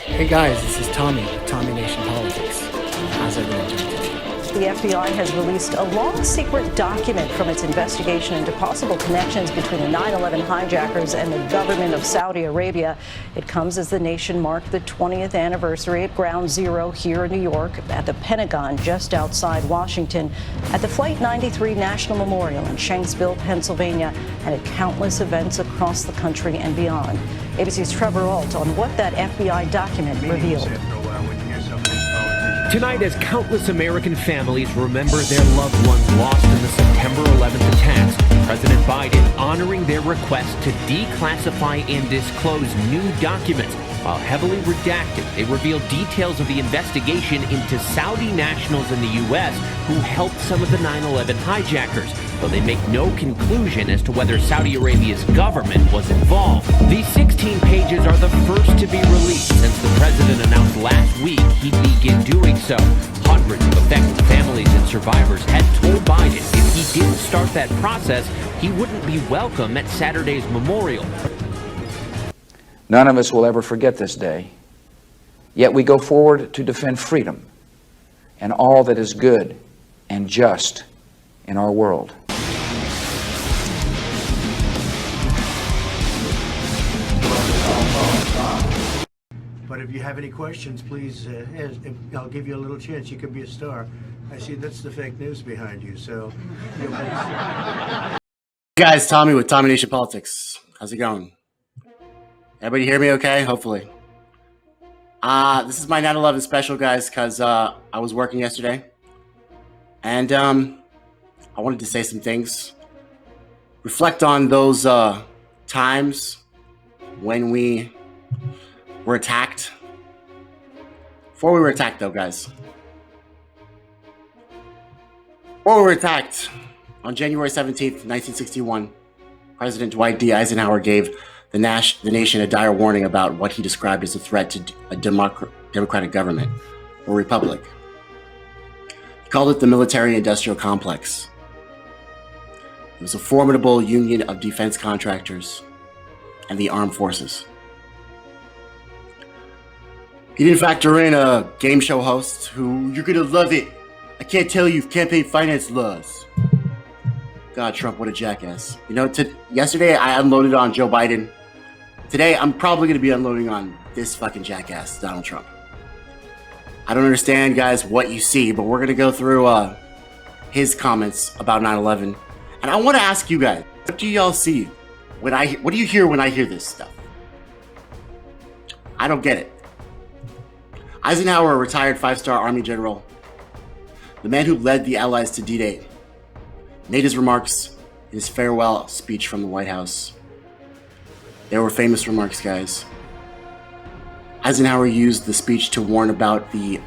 Hey guys, this is Tommy with Tommy Nation Politics. How's everyone doing today? The FBI has released a long secret document from its investigation into possible connections between the 9/11 hijackers and the government of Saudi Arabia. It comes as the nation marked the 20th anniversary at Ground Zero here in New York, at the Pentagon just outside Washington, at the Flight 93 National Memorial in Shanksville, Pennsylvania, and at countless events across the country and beyond. ABC's Trevor Ault on what that FBI document revealed. Tonight, as countless American families remember their loved ones lost in the September 11th attacks, President Biden honoring their request to declassify and disclose new documents. While heavily redacted, they reveal details of the investigation into Saudi nationals in the U.S. who helped some of the 9/11 hijackers, though they make no conclusion as to whether Saudi Arabia's government was involved. These 16 pages are the first to be released since the president announced last week he'd begin doing so. Hundreds of affected families and survivors had told Biden if he didn't start that process, he wouldn't be welcome at Saturday's memorial. None of us will ever forget this day, yet we go forward to defend freedom and all that is good and just in our world. But if you have any questions, please, I'll give you a little chance. You could be a star. I see that's the fake news behind you, so... Hey guys, Tommy with Tommy Nation Politics. How's it going? Everybody hear me okay? Hopefully. This is my 9/11 special, guys, because I was working yesterday. And I wanted to say some things. Reflect on those times when we were attacked. Before we were attacked, though, guys. Before we were attacked, on January 17th, 1961, President Dwight D. Eisenhower gave the nation a dire warning about what he described as a threat to a democratic government or republic. He called it the military-industrial complex. It was a formidable union of defense contractors and the armed forces. He didn't factor in a game show host who, you're gonna love it. I can't tell you campaign finance laws. God, Trump, what a jackass. You know, yesterday I unloaded on Joe Biden. Today, I'm probably going to be unloading on this fucking jackass, Donald Trump. I don't understand, guys, what you see, but we're going to go through his comments about 9/11. And I want to ask you guys, what do y'all see? What do you hear when I hear this stuff? I don't get it. Eisenhower, a retired 5-star Army general, the man who led the Allies to D-Day, made his remarks in his farewell speech from the White House. They were famous remarks, guys. Eisenhower used the speech to warn about the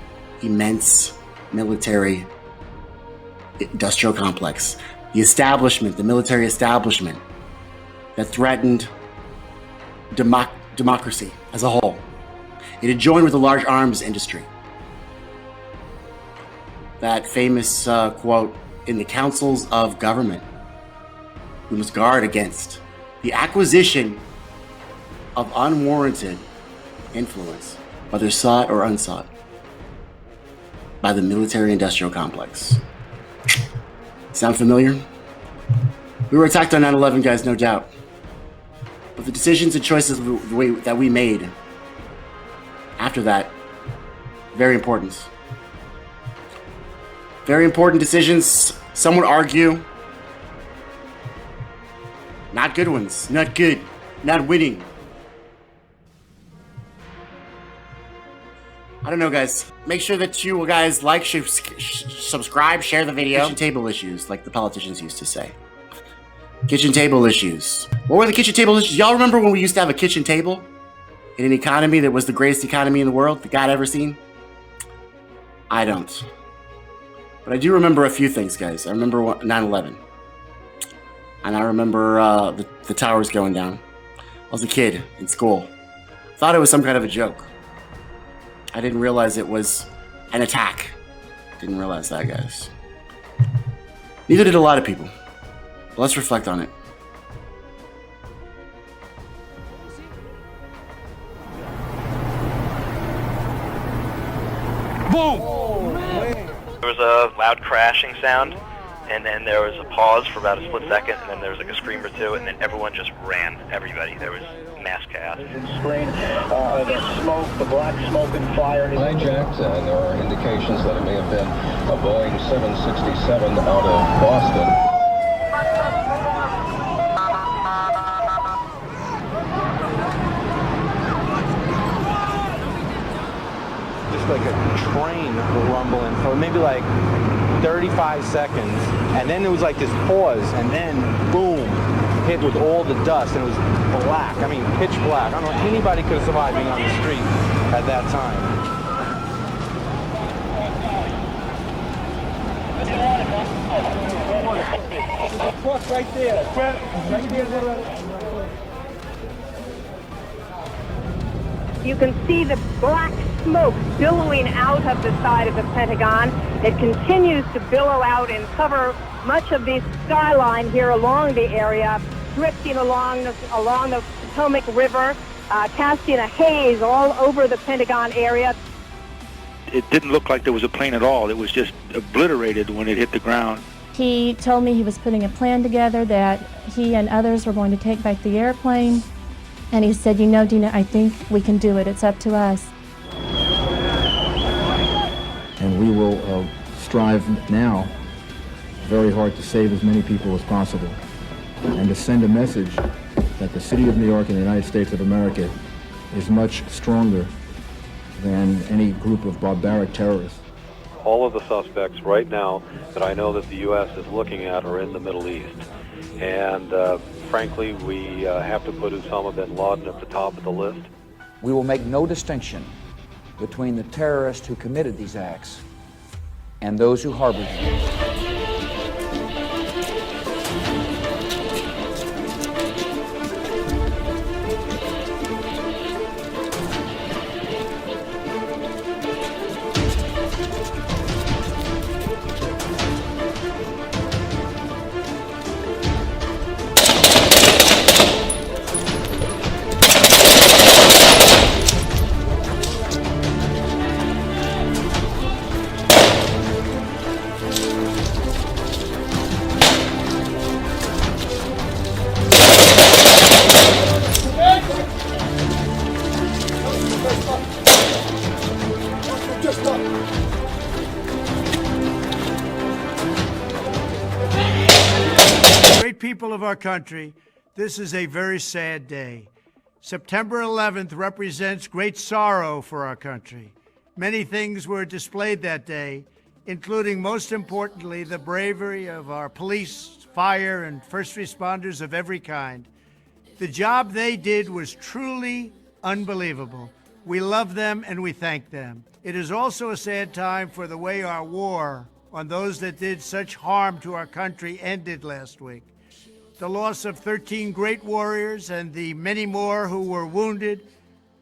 immense military industrial complex, the establishment, the military establishment that threatened democracy as a whole. It had joined with the large arms industry. That famous quote, in the councils of government, we must guard against the acquisition of unwarranted influence, whether sought or unsought, by the military-industrial complex. Sound familiar? We were attacked on 9/11, guys, no doubt. But the decisions and choices that we made after that, very important. Very important decisions. Some would argue, not good ones, not good, not winning. I don't know, guys. Make sure that you guys like, subscribe, share the video. Kitchen table issues, like the politicians used to say. Kitchen table issues. What were the kitchen table issues? Y'all remember when we used to have a kitchen table in an economy that was the greatest economy in the world that God ever seen? I don't. But I do remember a few things, guys. I remember 9/11. And I remember the towers going down. I was a kid in school. Thought it was some kind of a joke. I didn't realize it was an attack. Didn't realize that, guys. Neither did a lot of people. But let's reflect on it. boom! There was a loud crashing sound, and then there was a pause for about a split second, and then there was like a scream or two, and then everyone just ran. Everybody. There was mass chaos. Screen, the smoke, the black smoke and fire. Hijacked, and there are indications that it may have been a Boeing 767 out of Boston. Just like a train rumbling for maybe like 35 seconds, and then there was like this pause, and then boom, hit with all the dust, and it was black. I mean, pitch black. I don't know if anybody could have survived being on the street at that time. Right there. Right there. You can see the black smoke billowing out of the side of the Pentagon. It continues to billow out and cover much of the skyline here along the area, drifting along the Potomac River, casting a haze all over the Pentagon area. It didn't look like there was a plane at all. It was just obliterated when it hit the ground. He told me he was putting a plan together that he and others were going to take back the airplane. And he said, you know, Dina, I think we can do it. It's up to us. And we will strive now very hard to save as many people as possible and to send a message that the city of New York and the United States of America is much stronger than any group of barbaric terrorists. All of the suspects right now that I know that the U.S. is looking at are in the Middle East. And frankly, we have to put Osama bin Laden at the top of the list. We will make no distinction between the terrorists who committed these acts and those who harbored them. Great people of our country, this is a very sad day. September 11th represents great sorrow for our country. Many things were displayed that day, including, most importantly, the bravery of our police, fire, and first responders of every kind. The job they did was truly unbelievable. We love them and we thank them. It is also a sad time for the way our war on those that did such harm to our country ended last week. The loss of 13 great warriors and the many more who were wounded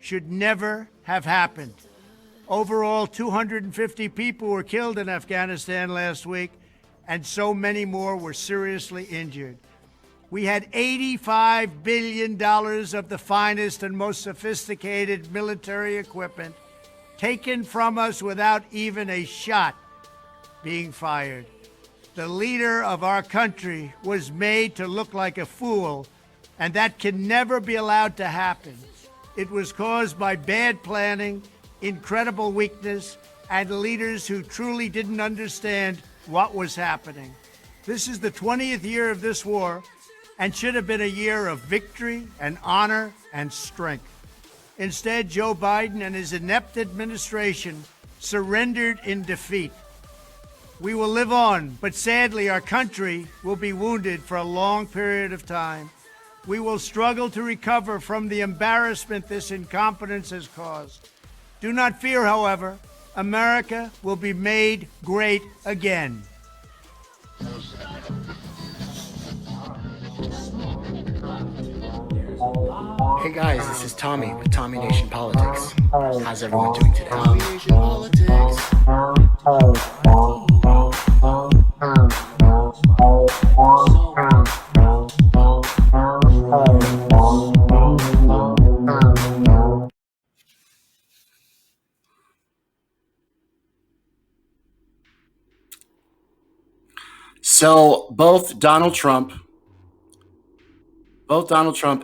should never have happened. Overall, 250 people were killed in Afghanistan last week, and so many more were seriously injured. We had $85 billion of the finest and most sophisticated military equipment taken from us without even a shot being fired. The leader of our country was made to look like a fool, and that can never be allowed to happen. It was caused by bad planning, incredible weakness, and leaders who truly didn't understand what was happening. This is the 20th year of this war and should have been a year of victory and honor and strength. Instead, Joe Biden and his inept administration surrendered in defeat. We will live on, but sadly, our country will be wounded for a long period of time. We will struggle to recover from the embarrassment this incompetence has caused. Do not fear, however. America will be made great again. Hey guys, this is Tommy with Tommy Nation Politics. How's everyone doing today? Tommy Nation Politics. So both Donald Trump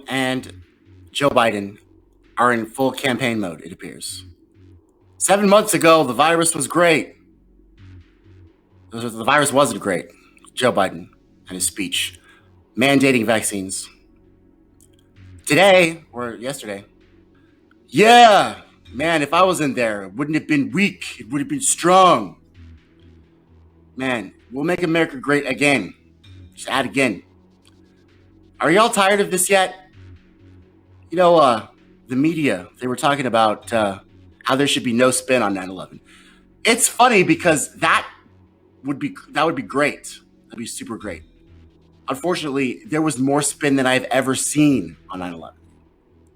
and Joe Biden are in full campaign mode, it appears. 7 months ago, the virus was great. The virus wasn't great. Joe Biden and his speech mandating vaccines. Today, or yesterday, yeah, man, if I was in there, it wouldn't have been weak. It would have been strong. Man, we'll make America great again. Just add again. Are y'all tired of this yet? You know, the media, they were talking about how there should be no spin on 9/11. It's funny because that would be great. That'd be super great. Unfortunately, there was more spin than I've ever seen on 9/11.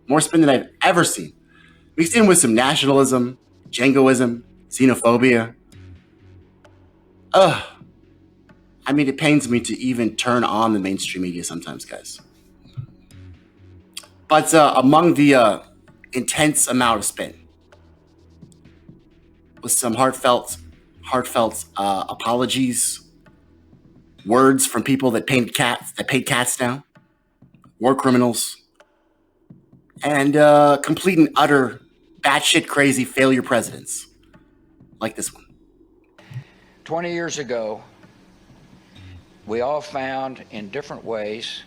More spin than I've ever seen. Mixed in with some nationalism, jingoism, xenophobia. I mean, it pains me to even turn on the mainstream media sometimes, guys. But among the intense amount of spin was some heartfelt apologies, words from people that paid cats down, war criminals, and complete and utter batshit crazy failure presidents like this one. 20 years ago, we all found in different ways,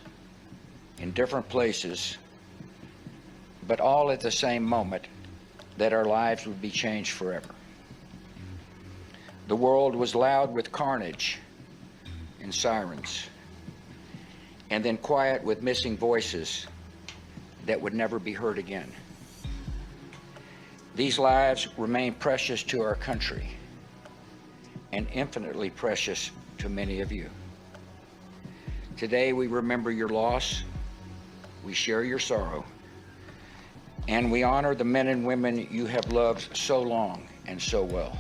in different places, but all at the same moment, that our lives would be changed forever. The world was loud with carnage and sirens, and then quiet with missing voices that would never be heard again. These lives remain precious to our country and infinitely precious to many of you. Today we remember your loss, we share your sorrow, and we honor the men and women you have loved so long and so well.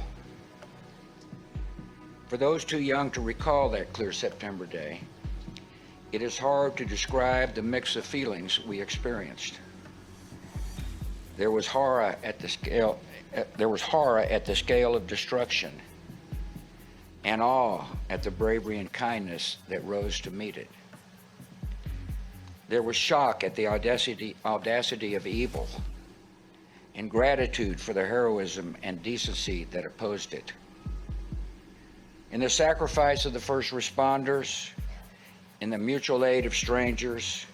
For those too young to recall that clear September day, it is hard to describe the mix of feelings we experienced. There was horror at the scale of destruction, and awe at the bravery and kindness that rose to meet it. There was shock at the audacity of evil, and gratitude for the heroism and decency that opposed it. In the sacrifice of the first responders, in the mutual aid of strangers,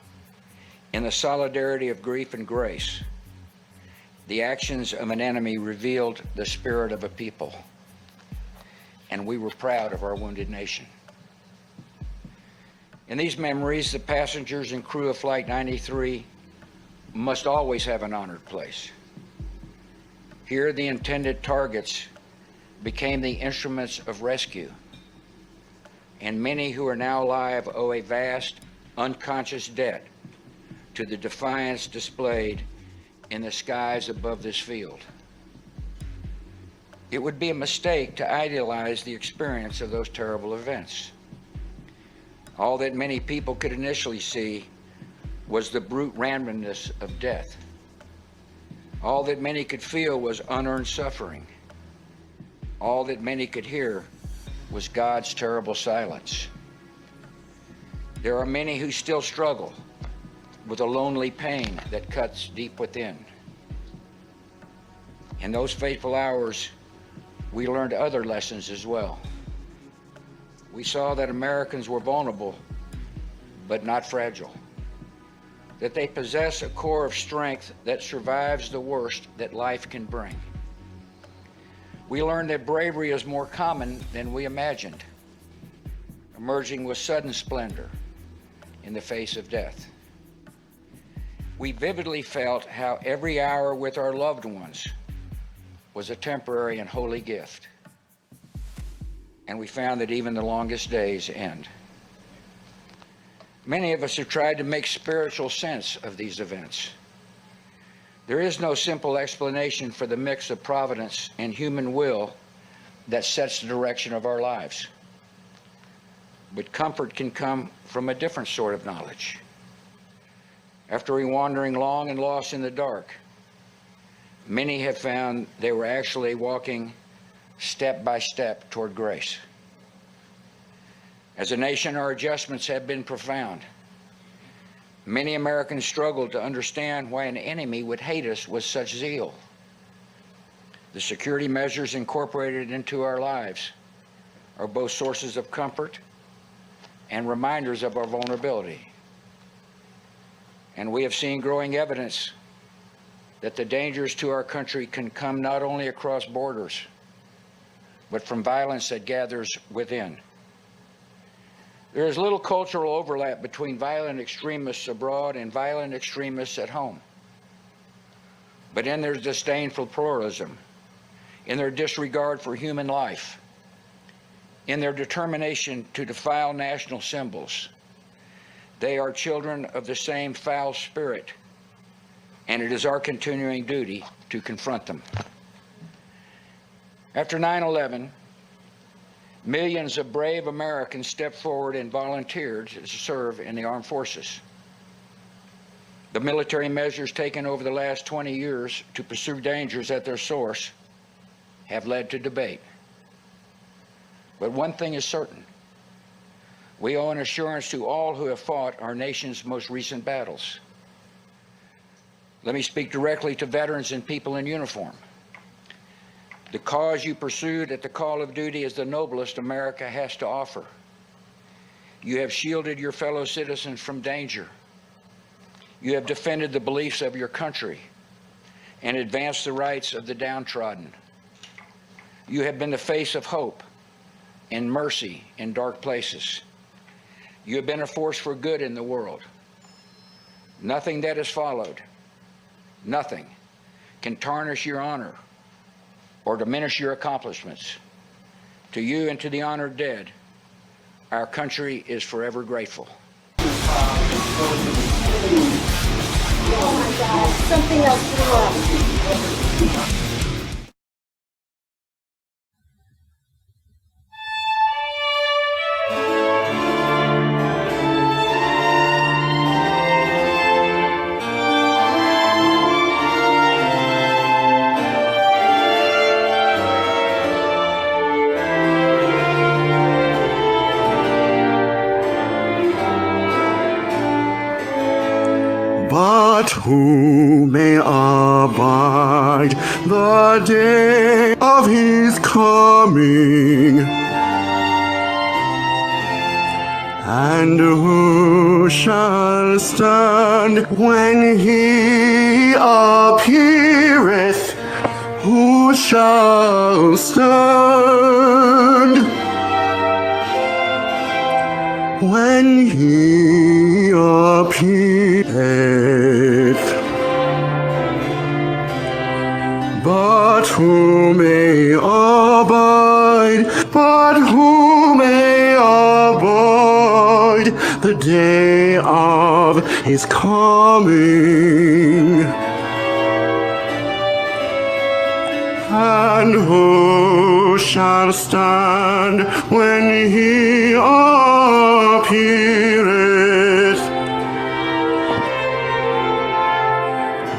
in the solidarity of grief and grace, the actions of an enemy revealed the spirit of a people, and we were proud of our wounded nation. In these memories, the passengers and crew of Flight 93 must always have an honored place. Here, the intended targets became the instruments of rescue, and many who are now alive owe a vast, unconscious debt to the defiance displayed in the skies above this field. It would be a mistake to idealize the experience of those terrible events. All that many people could initially see was the brute randomness of death. All that many could feel was unearned suffering. All that many could hear was God's terrible silence. There are many who still struggle with a lonely pain that cuts deep within. In those fateful hours, we learned other lessons as well. We saw that Americans were vulnerable, but not fragile. That they possess a core of strength that survives the worst that life can bring. We learned that bravery is more common than we imagined, emerging with sudden splendor in the face of death. We vividly felt how every hour with our loved ones was a temporary and holy gift. And we found that even the longest days end. Many of us have tried to make spiritual sense of these events. There is no simple explanation for the mix of providence and human will that sets the direction of our lives. But comfort can come from a different sort of knowledge. After wandering long and lost in the dark, many have found they were actually walking step by step toward grace. As a nation, our adjustments have been profound. Many Americans struggle to understand why an enemy would hate us with such zeal. The security measures incorporated into our lives are both sources of comfort and reminders of our vulnerability. And we have seen growing evidence that the dangers to our country can come not only across borders, but from violence that gathers within. There is little cultural overlap between violent extremists abroad and violent extremists at home. But in their disdain for pluralism, in their disregard for human life, in their determination to defile national symbols, they are children of the same foul spirit, and it is our continuing duty to confront them. After 9/11, millions of brave Americans stepped forward and volunteered to serve in the armed forces. The military measures taken over the last 20 years to pursue dangers at their source have led to debate. But one thing is certain: we owe an assurance to all who have fought our nation's most recent battles. Let me speak directly to veterans and people in uniform. The cause you pursued at the call of duty is the noblest America has to offer. You have shielded your fellow citizens from danger. You have defended the beliefs of your country and advanced the rights of the downtrodden. You have been the face of hope and mercy in dark places. You have been a force for good in the world. Nothing that has followed, nothing, can tarnish your honor or diminish your accomplishments. To you and to the honored dead, our country is forever grateful. Oh my God, something else blew up. But who may abide the day of his coming? And who shall stand when he appeareth? Who shall stand when he appeareth? But who may abide? But who may abide the day of his coming? And who shall stand when he appeareth?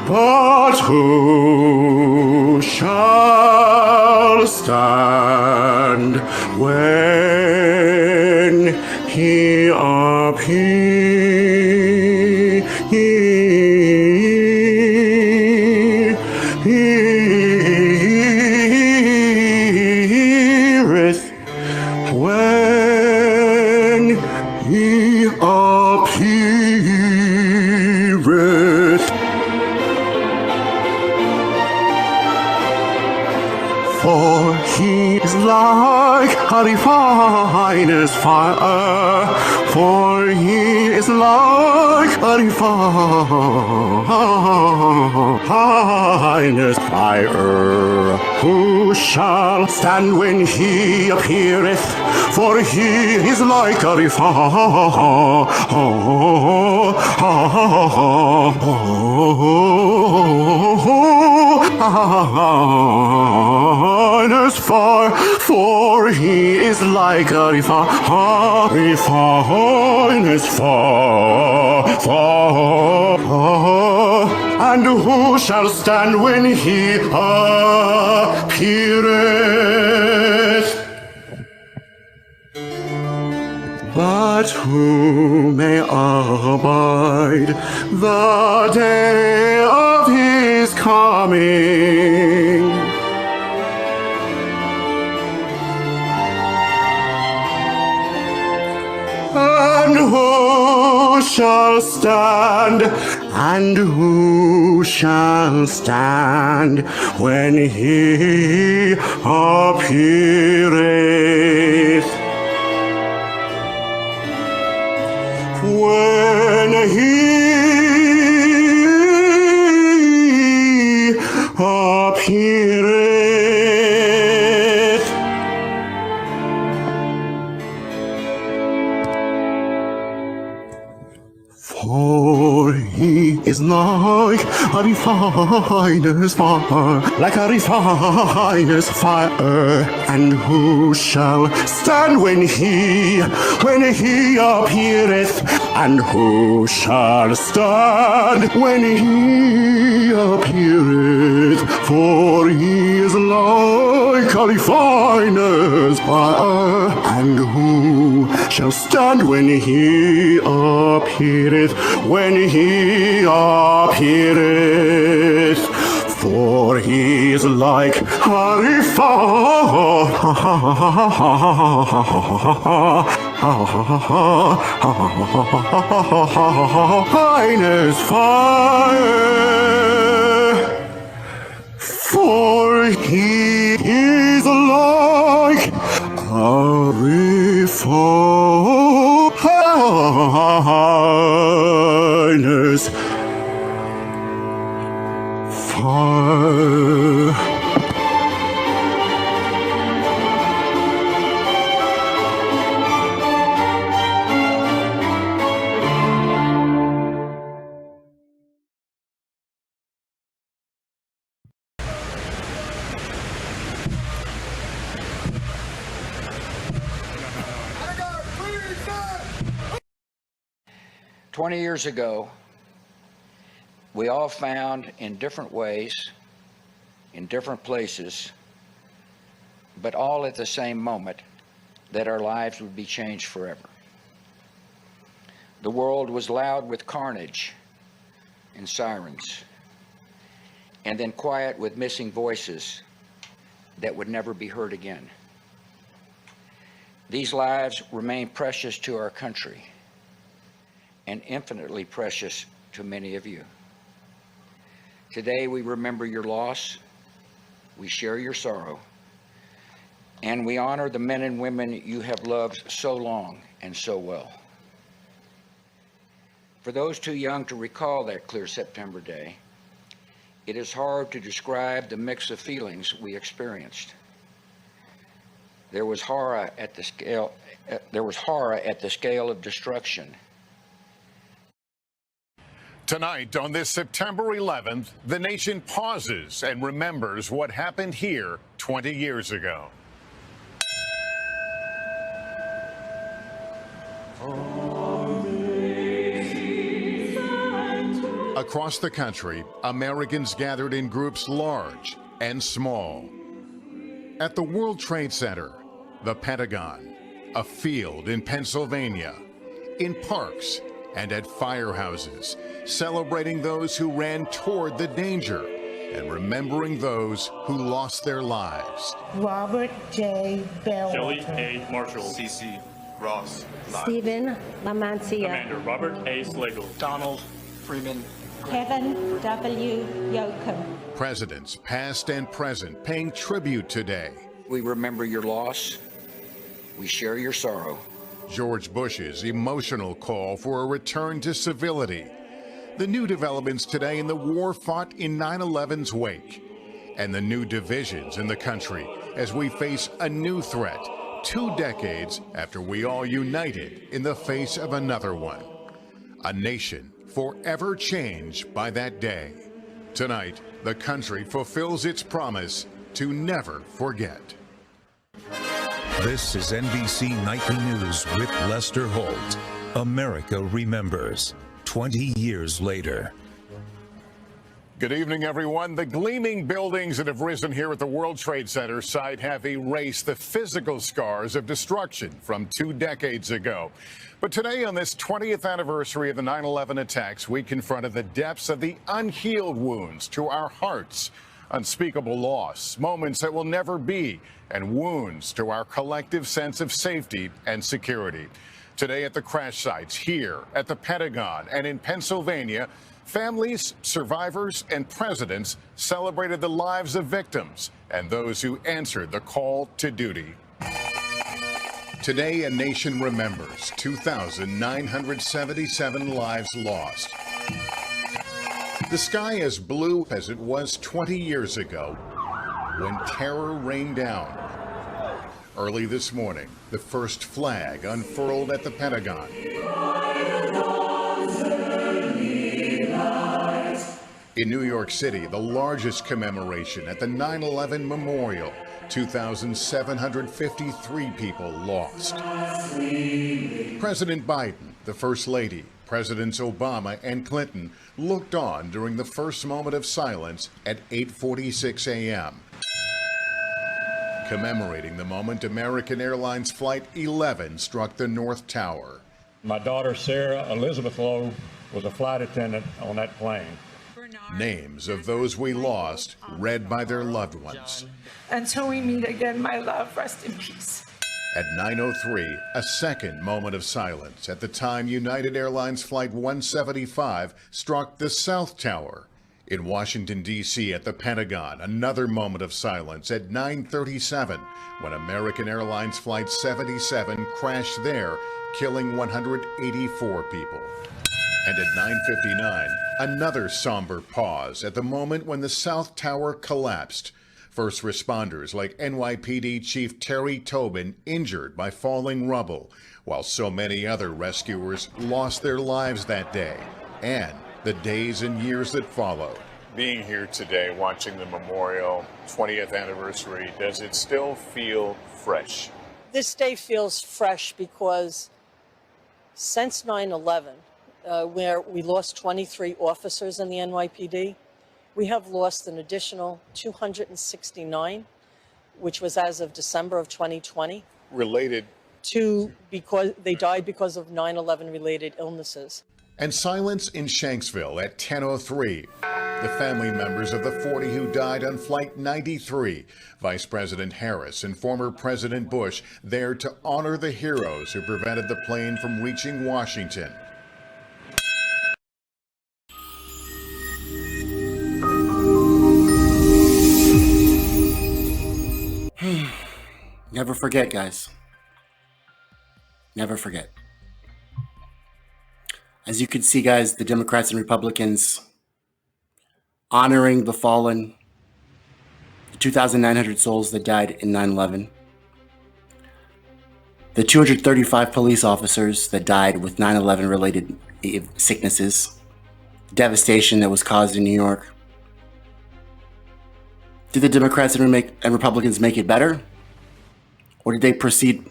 But who shall stand when he appeareth? When he appeareth? For he is like a refiner's fire. For he is like a refiner's fire. Who shall stand when he appeareth? For he is like a refiner's fire. For he is like a refiner's fire. And who shall stand when he appeareth? who may abide the day of his coming. And who shall stand? And who shall stand when he appeareth? When he appeareth. For he is like a refiner's fire, like a refiner's fire. And who shall stand when he appeareth? And who shall stand when he appeareth? For he is like a refiner's fire. And who shall stand when he appeareth? When he appeareth, for he is like a refiner's fire. For he is like a refiner's fire. "20 years ago, we all found in different ways, in different places, but all at the same moment, that our lives would be changed forever. The world was loud with carnage and sirens, and then quiet with missing voices that would never be heard again. These lives remain precious to our country and infinitely precious to many of you. Today we remember your loss, we share your sorrow, and we honor the men and women you have loved so long and so well. For those too young to recall that clear September day, it is hard to describe the mix of feelings we experienced. There was horror at the scale of destruction. Tonight, on this September 11th, the nation pauses and remembers what happened here 20 years ago. Across the country, Americans gathered in groups large and small. At the World Trade Center, the Pentagon, a field in Pennsylvania, in parks, and at firehouses, celebrating those who ran toward the danger and remembering those who lost their lives. Robert J. Bell. Shelley A. Marshall. C.C. Ross. Stephen Lamancia. Commander Robert A. Slagle. Donald Freeman. Kevin W. Yoakum. Presidents past and present paying tribute today. We remember your loss. We share your sorrow. George Bush's emotional call for a return to civility. The new developments today in the war fought in 9/11's wake. And the new divisions in the country as we face a new threat 2 decades after we all united in the face of another one. A nation forever changed by that day. Tonight, the country fulfills its promise to never forget. This is NBC Nightly News with Lester Holt. America remembers 20 years later. Good evening, everyone. The gleaming buildings that have risen here at the World Trade Center site have erased the physical scars of destruction from 2 decades ago. But today, on this 20th anniversary of the 9/11 attacks, we confronted the depths of the unhealed wounds to our hearts. Unspeakable loss, moments that will never be, and wounds to our collective sense of safety and security. Today at the crash sites here at the Pentagon and in Pennsylvania, families, survivors, and presidents celebrated the lives of victims and those who answered the call to duty. Today, a nation remembers 2,977 lives lost. The sky as blue as it was 20 years ago when terror rained down. Early this morning, the first flag unfurled at the Pentagon. In New York City, the largest commemoration at the 9/11 Memorial, 2,753 people lost. President Biden, the First Lady, Presidents Obama and Clinton looked on during the first moment of silence at 8:46 a.m., commemorating the moment American Airlines Flight 11 struck the North Tower. My daughter, Sarah Elizabeth Lowe, was a flight attendant on that plane. Names of those we lost read by their loved ones. Until we meet again, my love, rest in peace. At 9:03, a second moment of silence at the time United Airlines Flight 175 struck the South Tower. In Washington, D.C. at the Pentagon, another moment of silence at 9:37 when American Airlines Flight 77 crashed there, killing 184 people. And at 9:59, another somber pause at the moment when the South Tower collapsed. First responders like NYPD Chief Terry Tobin injured by falling rubble, while so many other rescuers lost their lives that day and the days and years that followed. Being here today, watching the memorial 20th anniversary, does it still feel fresh? This day feels fresh because since 9/11, where we lost 23 officers in the NYPD, we have lost an additional 269, which was as of December of 2020. Related to because they died because of 9/11 related illnesses. And silence in Shanksville at 10:03. The family members of the 40 who died on Flight 93. Vice President Harris and former President Bush there to honor the heroes who prevented the plane from reaching Washington. Never forget, guys. Never forget. As you can see, guys, the Democrats and Republicans honoring the fallen, the 2,900 souls that died in 9/11, the 235 police officers that died with 9/11 related sicknesses, devastation that was caused in New York. Did the Democrats and Republicans make it better? Or did they proceed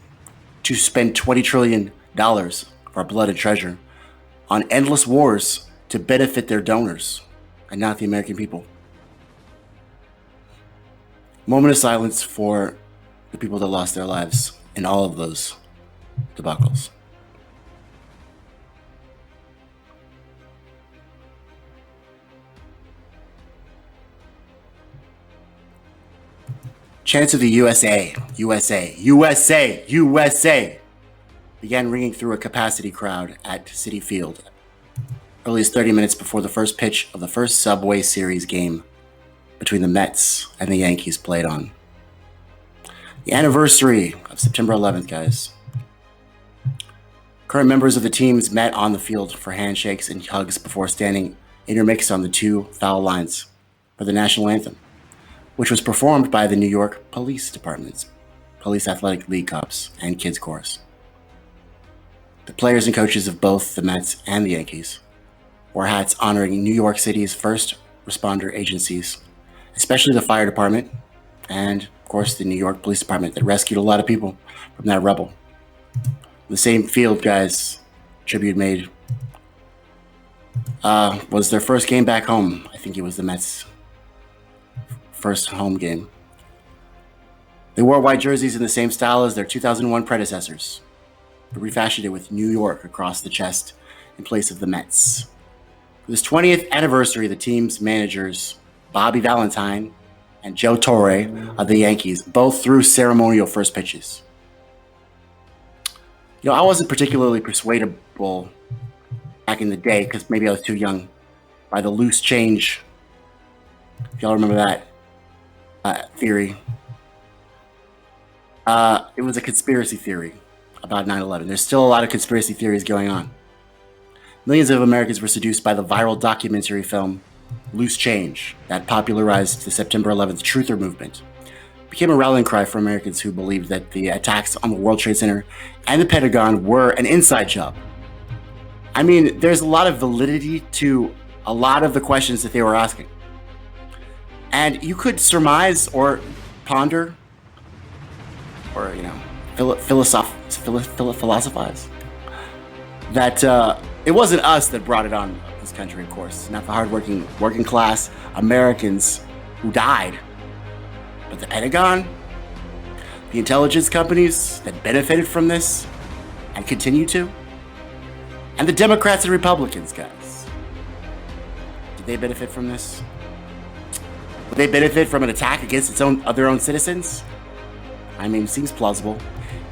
to spend $20 trillion of our blood and treasure on endless wars to benefit their donors and not the American people? Moment of silence for the people that lost their lives in all of those debacles. Chants of the USA, USA, USA, USA began ringing through a capacity crowd at Citi Field early as 30 minutes before the first pitch of the first Subway Series game between the Mets and the Yankees played on. The anniversary of September 11th, guys. Current members of the teams met on the field for handshakes and hugs before standing intermixed on the two foul lines for the national anthem, which was performed by the New York Police Department's Police Athletic League Cops and Kids Chorus. The players and coaches of both the Mets and the Yankees wore hats honoring New York City's first responder agencies, especially the fire department and, of course, the New York Police Department that rescued a lot of people from that rubble. The same field, guys, tribute made was their first game back home. I think it was the Mets' first home game. They wore white jerseys in the same style as their 2001 predecessors, but refashioned it with New York across the chest in place of the Mets. For this 20th anniversary, the team's managers, Bobby Valentine and Joe Torre of the Yankees, both threw ceremonial first pitches. You know, I wasn't particularly persuadable back in the day, because maybe I was too young, by the loose change. If y'all remember that theory. It was a conspiracy theory about 9/11. There's still a lot of conspiracy theories going on. Millions of Americans were seduced by the viral documentary film Loose Change that popularized the September 11th truther movement. It became a rallying cry for Americans who believed that the attacks on the World Trade Center and the Pentagon were an inside job. I mean, there's a lot of validity to a lot of the questions that they were asking. And you could surmise or ponder or, you know, philosophize that it wasn't us that brought it on this country, of course. Not the hardworking working class Americans who died. But the Pentagon, the intelligence companies that benefited from this and continue to, and the Democrats and Republicans, guys. Did they benefit from this? Would they benefit from an attack against their own citizens? I mean, seems plausible.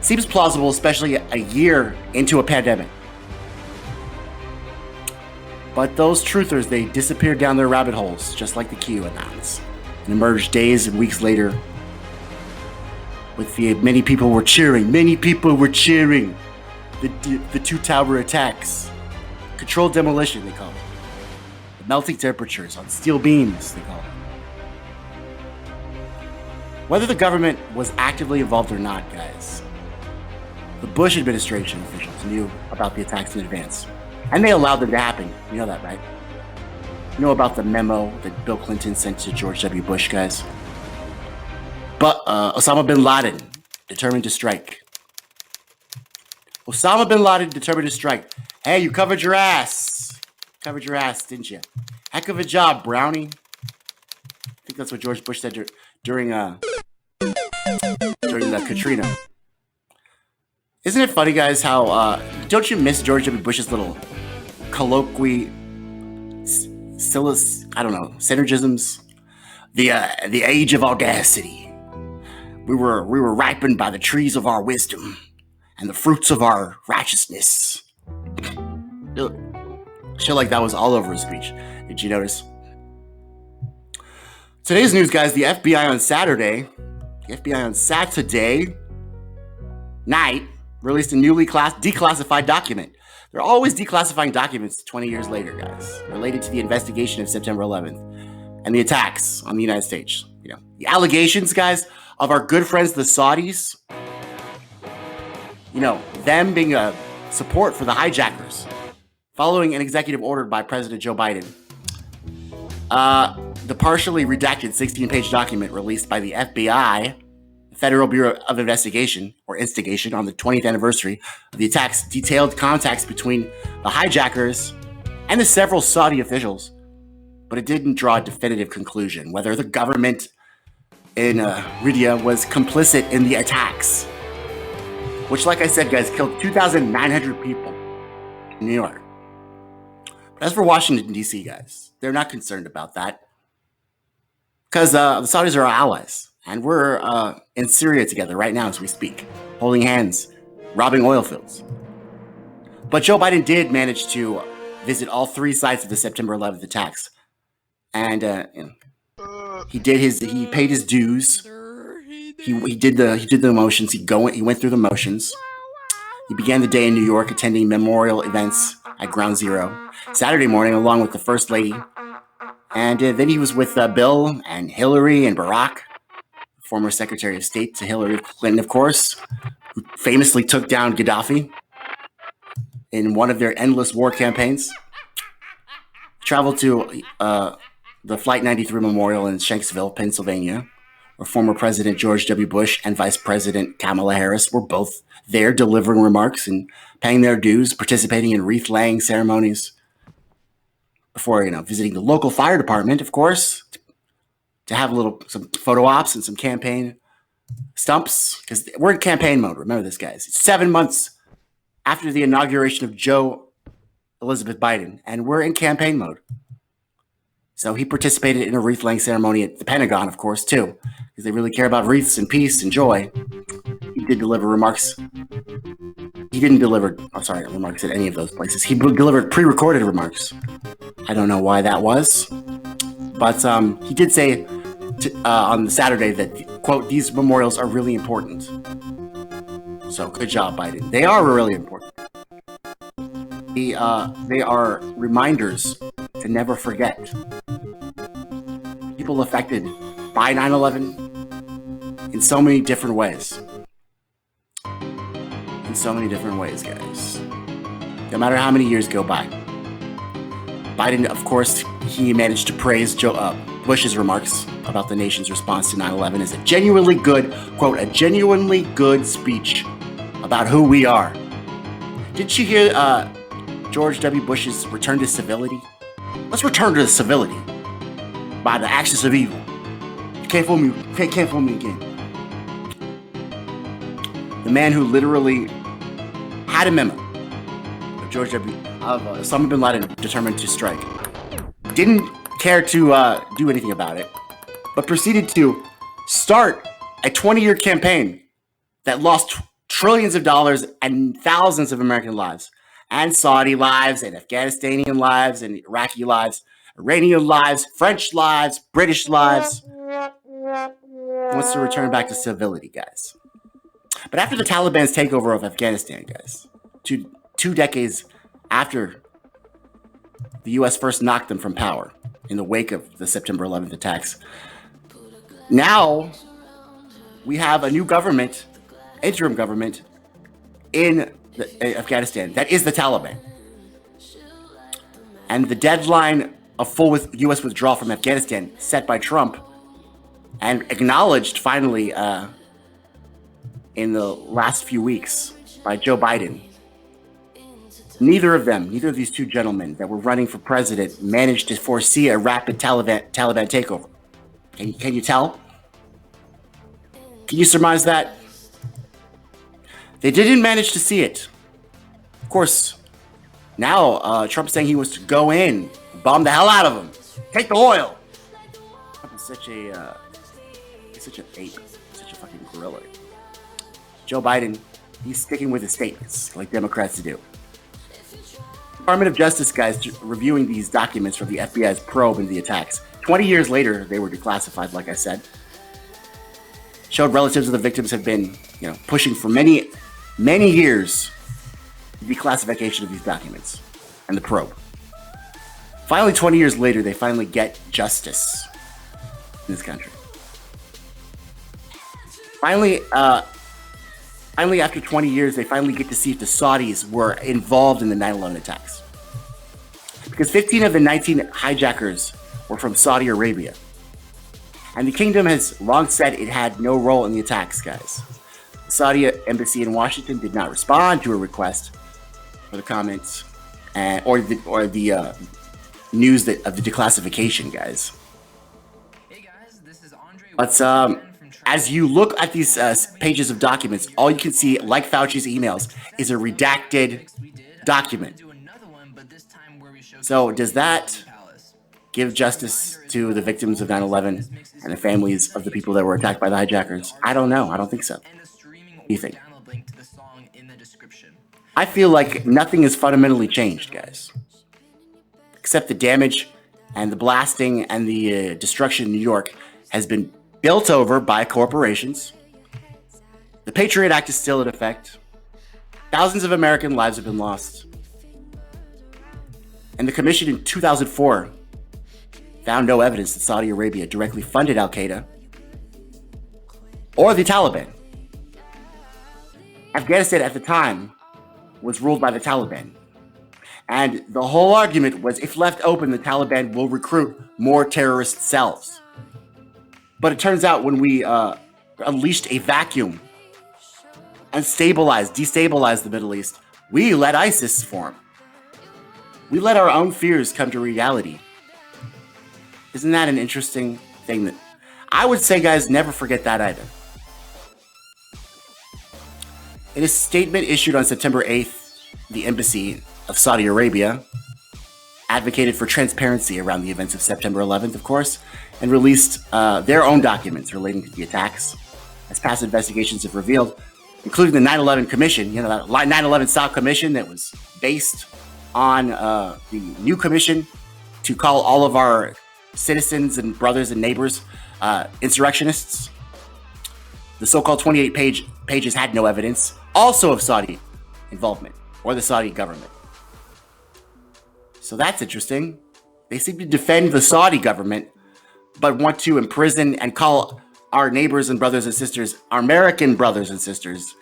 Seems plausible, especially a year into a pandemic. But those truthers, they disappeared down their rabbit holes, just like the QAnons, and emerged days and weeks later with many people were cheering. Many people were cheering the two-tower attacks. Controlled demolition, they call it. The melting temperatures on steel beams, they call it. Whether the government was actively involved or not, guys, the Bush administration officials knew about the attacks in advance. And they allowed them to happen. You know that, right? You know about the memo that Bill Clinton sent to George W. Bush, guys? But Osama bin Laden, determined to strike. Osama bin Laden, determined to strike. Hey, you covered your ass. Covered your ass, didn't you? Heck of a job, Brownie. I think that's what George Bush said during the Katrina. Isn't it funny, guys, how don't you miss George W. Bush's little colloquy, synergisms? The age of audacity. We were ripened by the trees of our wisdom and the fruits of our righteousness. I feel like that was all over his speech. Did you notice? Today's news, guys, the FBI on Saturday night released a newly declassified document. They're always declassifying documents 20 years later, guys, related to the investigation of September 11th and the attacks on the United States. You know, the allegations, guys, of our good friends, the Saudis, you know, them being a support for the hijackers, following an executive order by President Joe Biden. The partially redacted 16-page document released by the FBI, the Federal Bureau of Investigation, or Instigation, on the 20th anniversary of the attacks, detailed contacts between the hijackers and the several Saudi officials, but it didn't draw a definitive conclusion whether the government in Riyadh was complicit in the attacks, which, like I said, guys, killed 2,900 people in New York. But as for Washington, D.C., guys, they're not concerned about that because the Saudis are our allies, and we're in Syria together right now as we speak, holding hands, robbing oil fields. But Joe Biden did manage to visit all three sites of the September 11th attacks, and he paid his dues. He did the motions. He went through the motions. He began the day in New York, attending memorial events at Ground Zero Saturday morning, along with the First Lady. And then he was with Bill and Hillary and Barack, former Secretary of State to Hillary Clinton, of course, who famously took down Gaddafi in one of their endless war campaigns. Traveled to the Flight 93 Memorial in Shanksville, Pennsylvania, where former President George W. Bush and Vice President Kamala Harris were both there delivering remarks and paying their dues, participating in wreath-laying ceremonies. before visiting the local fire department, of course, to have some photo ops and some campaign stumps, because we're in campaign mode. Remember this, guys. It's 7 months after the inauguration of Joe Elizabeth Biden, and we're in campaign mode. So he participated in a wreath-laying ceremony at the Pentagon, of course, too, because they really care about wreaths and peace and joy. He did deliver remarks. He didn't deliver, remarks at any of those places. He delivered pre-recorded remarks. I don't know why that was, but he did say on the Saturday that, quote, these memorials are really important. So good job, Biden. They are really important. They are reminders to never forget. People affected by 9/11 in so many different ways. In so many different ways, guys. No matter how many years go by. Biden, of course, he managed to praise Bush's remarks about the nation's response to 9/11 as a genuinely good, quote, a genuinely good speech about who we are. Didn't you hear George W. Bush's return to civility? Let's return to civility by the axis of evil. You can't fool me. Can't fool me again. The man who literally had a memo of Osama bin Laden determined to strike, didn't care to do anything about it, but proceeded to start a 20-year campaign that lost trillions of dollars and thousands of American lives, and Saudi lives, and Afghanistani lives, and Iraqi lives, Iranian lives, French lives, British lives. Wants to return back to civility, guys. But after the Taliban's takeover of Afghanistan, guys, two decades after the U.S. first knocked them from power in the wake of the September 11th attacks, now we have a new government, interim government, in Afghanistan that is the Taliban. And the deadline of full U.S. withdrawal from Afghanistan set by Trump and acknowledged finally in the last few weeks by Joe Biden. Neither of these two gentlemen that were running for president managed to foresee a rapid Taliban takeover. Can you tell? Can you surmise that? They didn't manage to see it. Of course, now Trump's saying he wants to go in, bomb the hell out of them, take the oil. Trump is such an ape, such a fucking gorilla. Joe Biden, he's sticking with his statements like Democrats do. Department of Justice guys reviewing these documents from the FBI's probe into the attacks. 20 years later, they were declassified, like I said. Showed relatives of the victims have been, pushing for many years the declassification of these documents and the probe. Finally, 20 years later, they finally get justice in this country. Finally, after 20 years, they finally get to see if the Saudis were involved in the 9/11 attacks. Because 15 of the 19 hijackers were from Saudi Arabia. And the kingdom has long said it had no role in the attacks, guys. The Saudi embassy in Washington did not respond to a request for the comments or the news of the declassification, guys. But as you look at these pages of documents, all you can see, like Fauci's emails, is a redacted document. So does that give justice to the victims of 9/11 and the families of the people that were attacked by the hijackers? I don't know. I don't think so. What do you think? I feel like nothing has fundamentally changed, guys. Except the damage and the blasting and the destruction in New York has been built over by corporations. The Patriot Act is still in effect. Thousands of American lives have been lost. And the commission in 2004 found no evidence that Saudi Arabia directly funded Al-Qaeda or the Taliban. Afghanistan at the time was ruled by the Taliban. And the whole argument was, if left open, the Taliban will recruit more terrorist cells. But it turns out when we unleashed a vacuum and destabilized the Middle East, we let ISIS form. We let our own fears come to reality. Isn't that an interesting thing? That I would say, guys, never forget that either. In a statement issued on September 8th, the embassy of Saudi Arabia advocated for transparency around the events of September 11th, of course, and released their own documents relating to the attacks, as past investigations have revealed, including the 9/11 Commission, that 9/11 style commission that was based on the new commission to call all of our citizens and brothers and neighbors insurrectionists. The so-called 28 pages had no evidence, also of Saudi involvement or the Saudi government. So that's interesting. They seem to defend the Saudi government, but want to imprison and call our neighbors and brothers and sisters, our American brothers and sisters,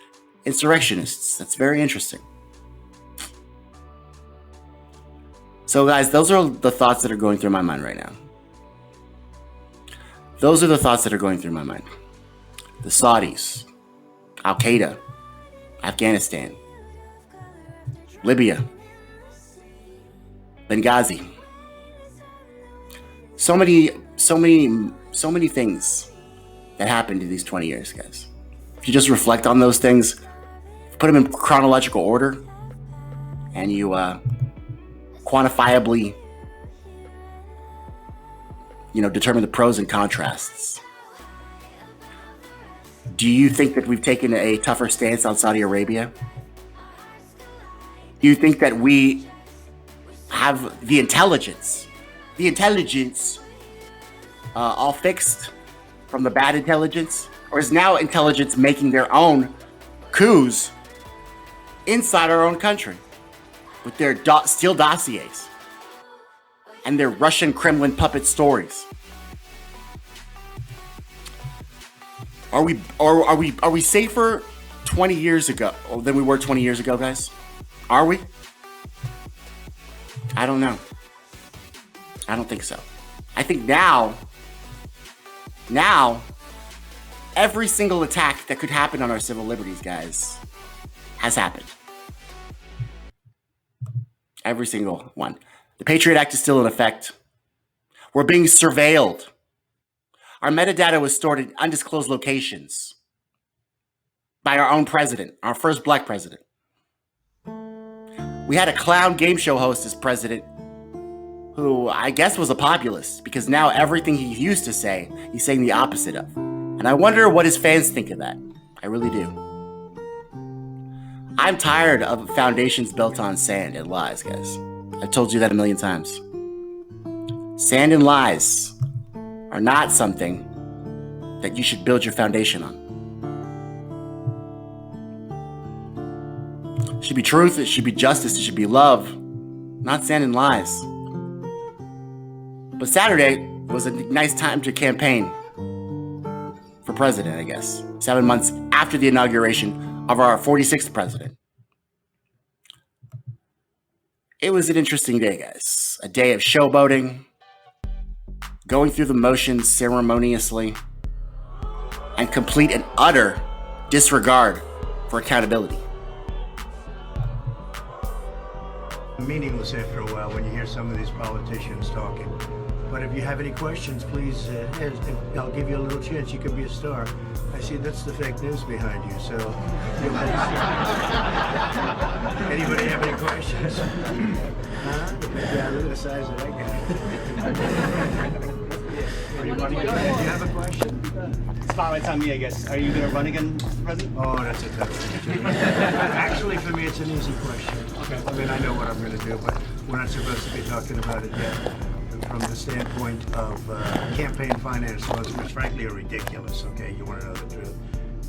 insurrectionists. That's very interesting. So guys, those are the thoughts that are going through my mind right now. Those are the thoughts that are going through my mind. The Saudis, Al-Qaeda, Afghanistan, Libya, Benghazi. So many things that happened in these 20 years, guys. If you just reflect on those things, put them in chronological order, and you quantifiably, determine the pros and contrasts. Do you think that we've taken a tougher stance on Saudi Arabia? Do you think that we have the intelligence all fixed from the bad intelligence? Or is now intelligence making their own coups inside our own country with their Steele dossiers and their Russian Kremlin puppet stories? Are we safer 20 years ago than we were 20 years ago, guys? Are we? I don't know. I don't think so. I think now, every single attack that could happen on our civil liberties, guys, has happened. Every single one. The Patriot Act is still in effect. We're being surveilled. Our metadata was stored in undisclosed locations by our own president, our first black president. We had a clown game show host as president who I guess was a populist, because now everything he used to say, he's saying the opposite of. And I wonder what his fans think of that. I really do. I'm tired of foundations built on sand and lies, guys. I've told you that a million times. Sand and lies are not something that you should build your foundation on. It should be truth, it should be justice, it should be love, not sand and lies. But Saturday was a nice time to campaign for president, I guess. 7 months after the inauguration of our 46th president. It was an interesting day, guys. A day of showboating, going through the motions ceremoniously, and complete and utter disregard for accountability. Meaningless after a while when you hear some of these politicians talking. But if you have any questions, please, I'll give you a little chance. You could be a star. I see that's the fake news behind you, so... Anybody have any questions? Huh? Yeah, look at the size of that guy. Do you have a question? Spotlight's on me, I guess. Are you going to run again, President? Oh, that's a tough one. Actually, for me, it's an easy question. Okay. I mean, I know what I'm going to do, but we're not supposed to be talking about it yet. From the standpoint of campaign finance laws, which frankly are ridiculous, okay? You want to know the truth.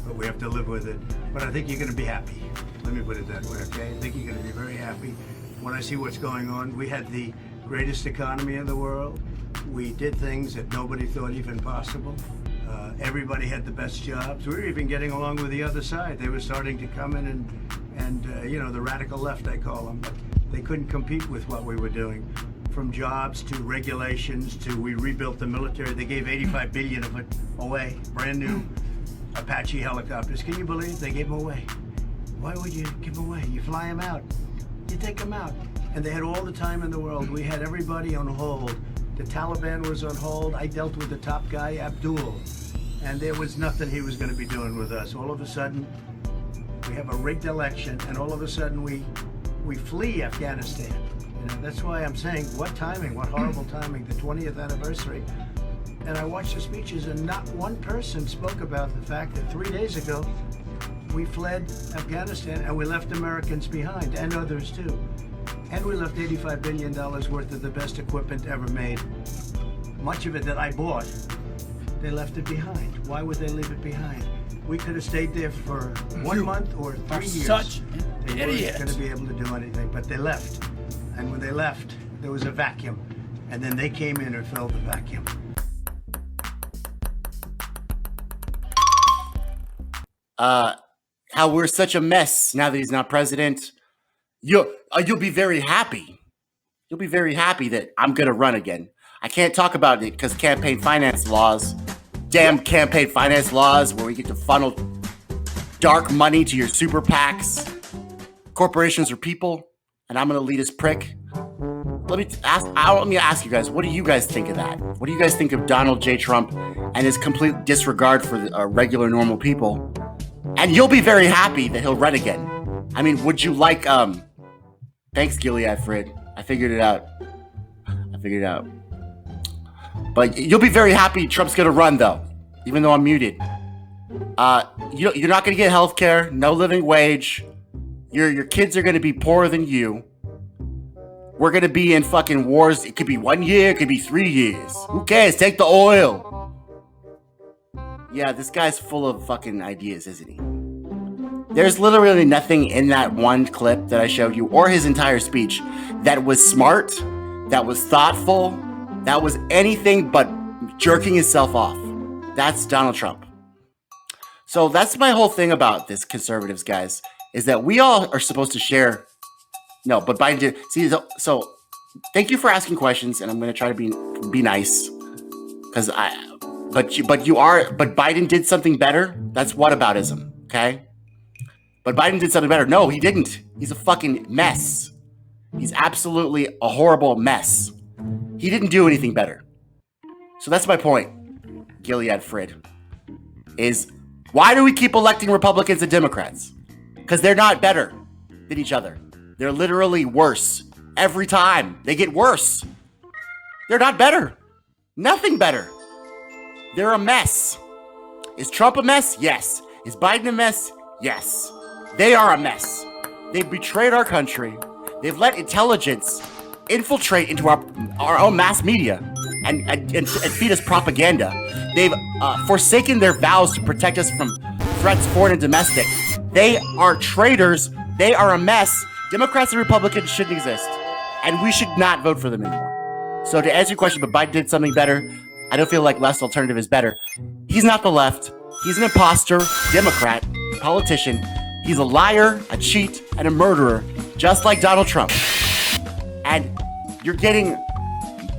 But we have to live with it. But I think you're going to be happy. Let me put it that way, okay? I think you're going to be very happy when I see what's going on. We had the greatest economy in the world. We did things that nobody thought even possible. Everybody had the best jobs. We were even getting along with the other side. They were starting to come in and the radical left, I call them. But they couldn't compete with what we were doing. From jobs to regulations to we rebuilt the military. They gave $85 billion of it away. Brand new Apache helicopters. Can you believe they gave them away? Why would you give them away? You fly them out. You take them out. And they had all the time in the world. We had everybody on hold. The Taliban was on hold. I dealt with the top guy, Abdul. And there was nothing he was going to be doing with us. All of a sudden, we have a rigged election, and all of a sudden we flee Afghanistan. You know, that's why I'm saying, what timing, what horrible timing, the 20th anniversary. And I watched the speeches, and not one person spoke about the fact that 3 days ago, we fled Afghanistan and we left Americans behind, and others too. And we left $85 billion worth of the best equipment ever made. Much of it that I bought, they left it behind. Why would they leave it behind? We could have stayed there for 1 month or 3 years. Such they idiots. weren't going to be able to do anything, but they left. And when they left, there was a vacuum. And then they came in and filled the vacuum. How we're such a mess now that he's not president. You'll be very happy. You'll be very happy that I'm gonna run again. I can't talk about it because campaign finance laws. Damn campaign finance laws where we get to funnel dark money to your super PACs. Corporations are people, and I'm gonna lead this prick. Let me ask you guys, what do you guys think of that? What do you guys think of Donald J. Trump and his complete disregard for regular normal people? And you'll be very happy that he'll run again. I mean, would you like, thanks, Gilead Fred. I figured it out. But you'll be very happy Trump's gonna run, though, even though I'm muted. You're not gonna get health care, no living wage. Your kids are gonna be poorer than you. We're gonna be in fucking wars. It could be 1 year, it could be 3 years. Who cares? Take the oil. Yeah, this guy's full of fucking ideas, isn't he? There's literally nothing in that one clip that I showed you, or his entire speech, that was smart, that was thoughtful, that was anything but jerking himself off. That's Donald Trump. So that's my whole thing about this, conservatives, guys, is that we all are supposed to share. No, but Biden did. See, so thank you for asking questions, and I'm going to try to be nice, because But Biden did something better. That's whataboutism, okay? But Biden did something better. No, he didn't. He's a fucking mess. He's absolutely a horrible mess. He didn't do anything better. So that's my point, Gilead Fred, is why do we keep electing Republicans and Democrats? Because they're not better than each other. They're literally worse. Every time. They get worse. They're not better. Nothing better. They're a mess. Is Trump a mess? Yes. Is Biden a mess? Yes. They are a mess. They've betrayed our country. They've let intelligence infiltrate into our own mass media and feed us propaganda. They've forsaken their vows to protect us from threats, foreign and domestic. They are traitors. They are a mess. Democrats and Republicans shouldn't exist. And we should not vote for them anymore. So to answer your question, but Biden did something better. I don't feel like less alternative is better. He's not the left. He's an imposter, Democrat, politician. He's a liar, a cheat, and a murderer, just like Donald Trump. And you're getting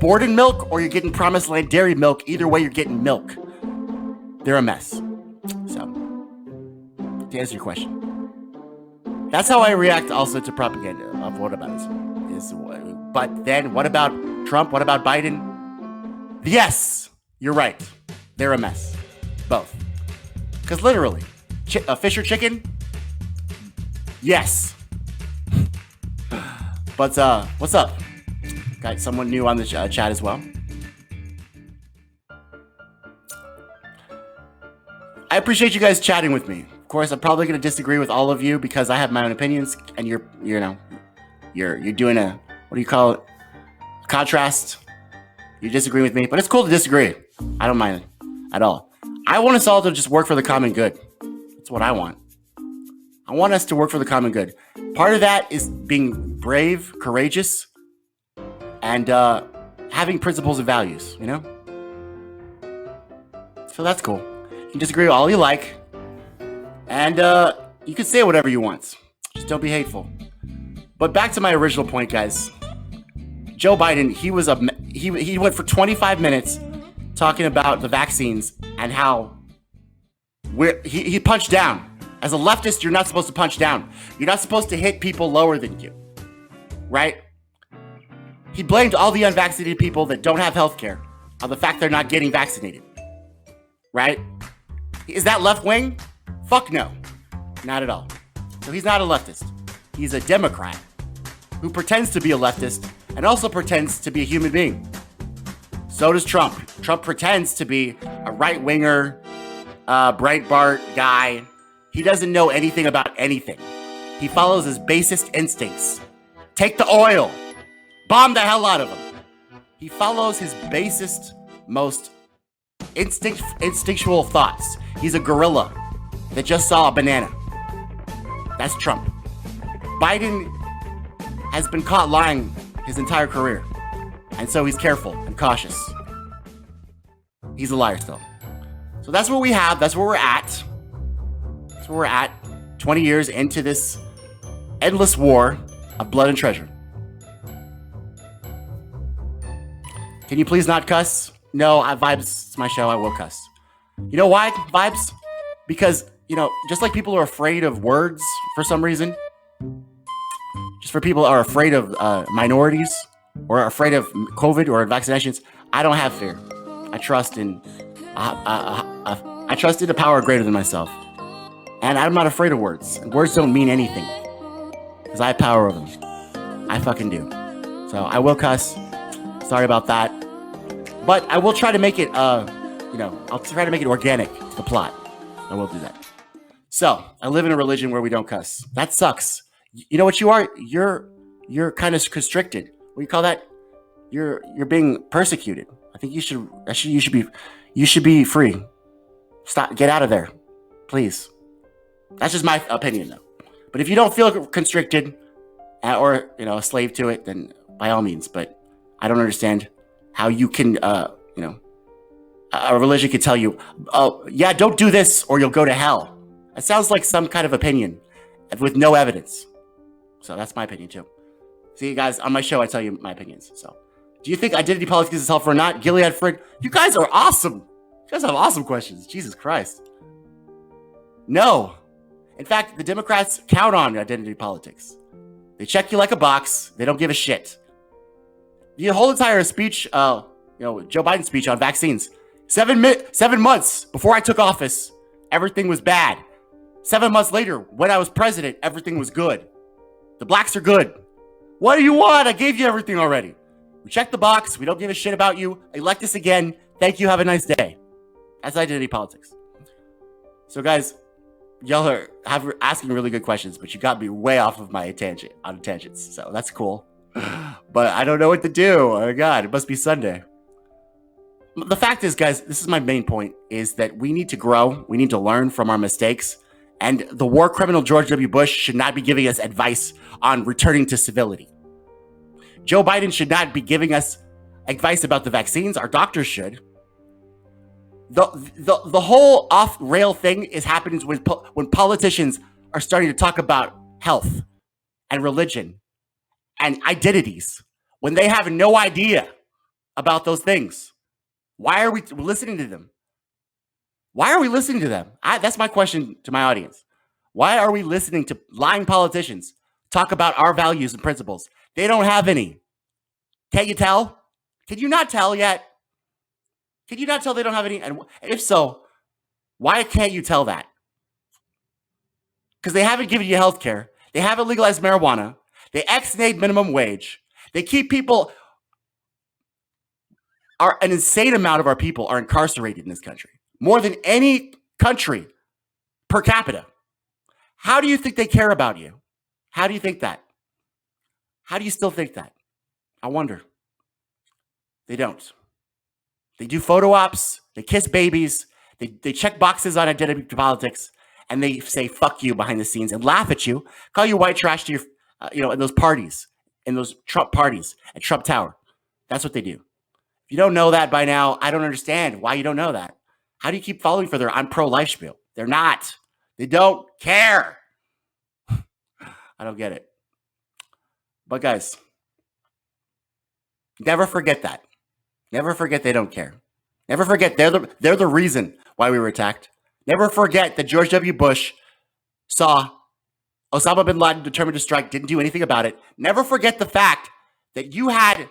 Borden milk or you're getting Promised Land dairy milk. Either way, you're getting milk. They're a mess. So, to answer your question, that's how I react also to propaganda of whataboutism. But then, what about Trump? What about Biden? Yes, you're right. They're a mess. Both. Because literally, fish or chicken? Yes. But what's up? Got someone new on the chat as well. I appreciate you guys chatting with me. Of course, I'm probably going to disagree with all of you because I have my own opinions, and you're doing a, what do you call it? Contrast. You disagree with me, but it's cool to disagree. I don't mind it at all. I want us all to just work for the common good. That's what I want. I want us to work for the common good. Part of that is being brave, courageous, and having principles and values, you know? So that's cool. You can disagree with all you like, and you can say whatever you want. Just don't be hateful. But back to my original point, guys. Joe Biden, he went for 25 minutes talking about the vaccines and how he punched down. As a leftist, you're not supposed to punch down. You're not supposed to hit people lower than you, right? He blamed all the unvaccinated people that don't have health care on the fact they're not getting vaccinated. Right? Is that left wing? Fuck no. Not at all. So he's not a leftist. He's a Democrat who pretends to be a leftist and also pretends to be a human being. So does Trump. Trump pretends to be a right-winger, Breitbart guy. He doesn't know anything about anything. He follows his basest instincts. Take the oil. Bomb the hell out of him. He follows his basest, most instinctual thoughts. He's a gorilla that just saw a banana. That's Trump. Biden has been caught lying his entire career. And so he's careful and cautious. He's a liar still. So that's what we have. That's where we're at. That's where we're at. 20 years into this endless war of blood and treasure. Can you please not cuss? No, Vibes, it's my show. I will cuss. You know why, Vibes? Because, just like people are afraid of words for some reason, just for people are afraid of minorities or are afraid of COVID or vaccinations, I don't have fear. I trust in a power greater than myself. And I'm not afraid of words. Words don't mean anything. Because I have power over them. I fucking do. So I will cuss. Sorry about that. But I will try to make it, I'll try to make it organic to the plot. I will do that. So I live in a religion where we don't cuss. That sucks. You know what you are? You're kind of constricted. What do you call that? You're being persecuted. I think you should be free. Stop. Get out of there, please. That's just my opinion, though. But if you don't feel constricted or a slave to it, then by all means. But I don't understand how you can, a religion could tell you, oh yeah, don't do this or you'll go to hell. It sounds like some kind of opinion with no evidence. So that's my opinion too. See, guys, on my show, I tell you my opinions. So, do you think identity politics is helpful or not? Gilead Frig, you guys are awesome. You guys have awesome questions. Jesus Christ. No. In fact, the Democrats count on identity politics. They check you like a box. They don't give a shit. The whole entire speech, Joe Biden's speech on vaccines, 7 months before I took office, everything was bad. 7 months later, when I was president, everything was good. The blacks are good. What do you want? I gave you everything already. We checked the box. We don't give a shit about you. Elect us again. Thank you. Have a nice day. That's identity politics. So, guys, y'all are asking really good questions, but you got me way off of my tangents. So that's cool. But I don't know what to do. Oh my God, it must be Sunday. The fact is, guys, this is my main point, is that we need to grow. We need to learn from our mistakes. And the war criminal George W. Bush should not be giving us advice on returning to civility. Joe Biden should not be giving us advice about the vaccines. Our doctors should. The whole off-rail thing is happening when politicians are starting to talk about health and religion and identities when they have no idea about those things. Why are we listening to them? Why are we listening to them? That's my question to my audience. Why are we listening to lying politicians talk about our values and principles? They don't have any. Can't you tell? Can you not tell yet? Can you not tell they don't have any? And if so, why can't you tell that? Because they haven't given you health care. They haven't legalized marijuana. They ex-nate minimum wage. They keep people... An insane amount of our people are incarcerated in this country. More than any country per capita. How do you think they care about you? How do you think that? How do you still think that? I wonder. They don't. They do photo ops. They kiss babies. They check boxes on identity politics. And they say, fuck you behind the scenes and laugh at you. Call you white trash to your, in those parties. In those Trump parties at Trump Tower. That's what they do. If you don't know that by now, I don't understand why you don't know that. How do you keep following for their I'm pro-life spiel? They're not. They don't care. I don't get it. But guys, never forget that. Never forget they don't care. Never forget they're the reason why we were attacked. Never forget that George W. Bush saw Osama bin Laden determined to strike, didn't do anything about it. Never forget the fact that you had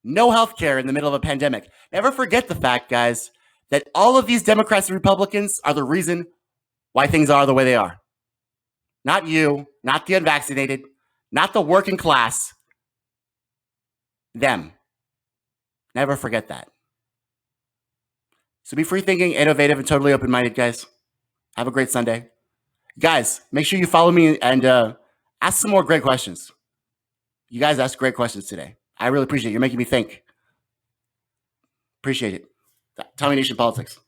no health care in the middle of a pandemic. Never forget the fact, guys, that all of these Democrats and Republicans are the reason why things are the way they are. Not you, not the unvaccinated, not the working class. Them. Never forget that. So be free thinking, innovative, and totally open-minded, guys. Have a great Sunday. Guys, make sure you follow me and ask some more great questions. You guys asked great questions today. I really appreciate it. You're making me think. Appreciate it. Tommy Nation Politics.